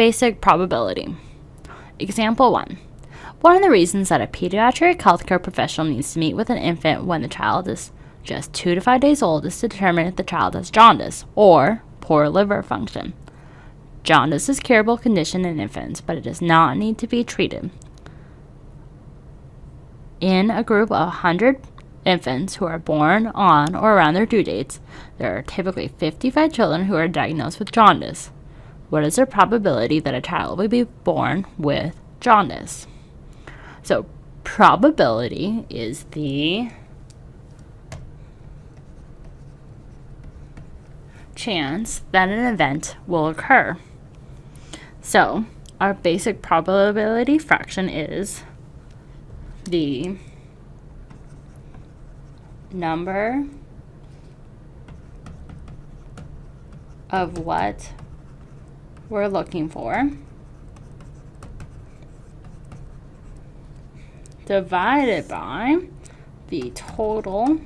basic probability. Example 1. One of the reasons that a pediatric healthcare professional needs to meet with an infant when the child is just 2 to 5 days old is to determine if the child has jaundice or poor liver function. Jaundice is a curable condition in infants, but it does not need to be treated. In a group of 100 infants who are born on or around their due dates, there are typically 55 children who are diagnosed with jaundice. What is the probability that a child will be born with jaundice? So, probability is the chance that an event will occur. So, our basic probability fraction is the number of what we're looking for divided by the total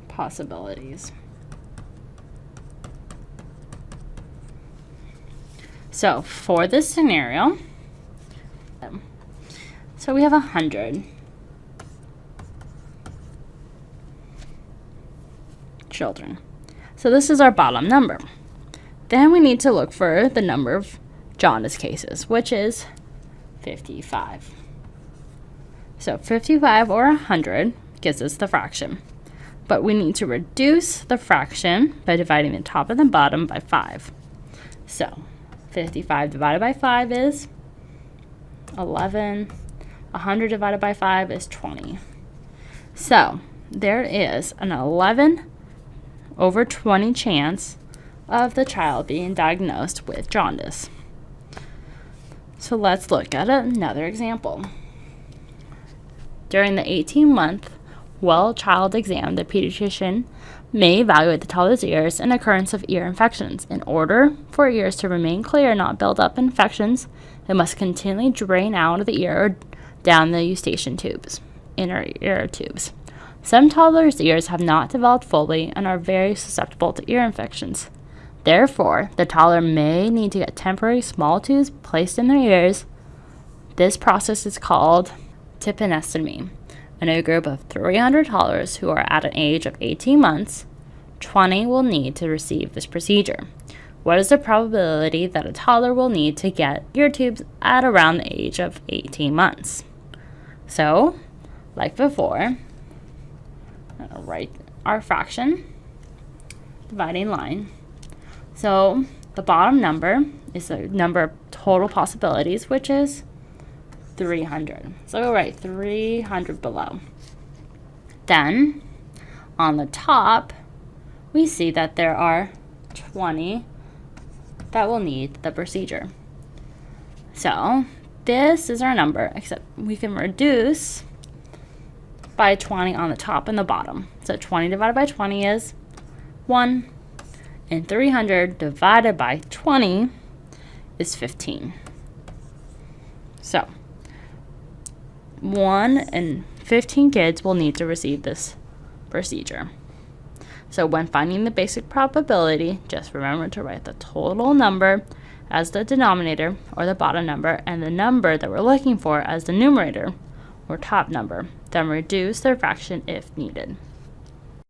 possibilities. So for this scenario, so we have 100 children. So this is our bottom number. Then we need to look for the number of jaundice cases, which is 55. So 55 or 100 gives us the fraction. But we need to reduce the fraction by dividing the top and the bottom by 5. So 55 divided by 5 is 11. 100 divided by 5 is 20. So there is an 11 over 20 chance of the child being diagnosed with jaundice. So let's look at another example. During the 18-month well-child exam, the pediatrician may evaluate the toddler's ears and occurrence of ear infections. In order for ears to remain clear and not build up infections, it must continually drain out of the ear or down the eustachian tubes, inner ear tubes. Some toddlers' ears have not developed fully and are very susceptible to ear infections. Therefore, the toddler may need to get temporary small tubes placed in their ears. This process is called tympanostomy. In a group of 300 toddlers who are at an age of 18 months, 20 will need to receive this procedure. What is the probability that a toddler will need to get ear tubes at around the age of 18 months? So, like before, I'll write our fraction, dividing line. So, the bottom number is the number of total possibilities, which is 300. So we'll write 300 below. Then, on the top, we see that there are 20 that will need the procedure. So, this is our number, except we can reduce by 20 on the top and the bottom. So 20 divided by 20 is 1, and 300 divided by 20 is 15. So 1 in 15 kids will need to receive this procedure. So when finding the basic probability, just remember to write the total number as the denominator, or the bottom number, and the number that we're looking for as the numerator, or top number. Then reduce their fraction if needed.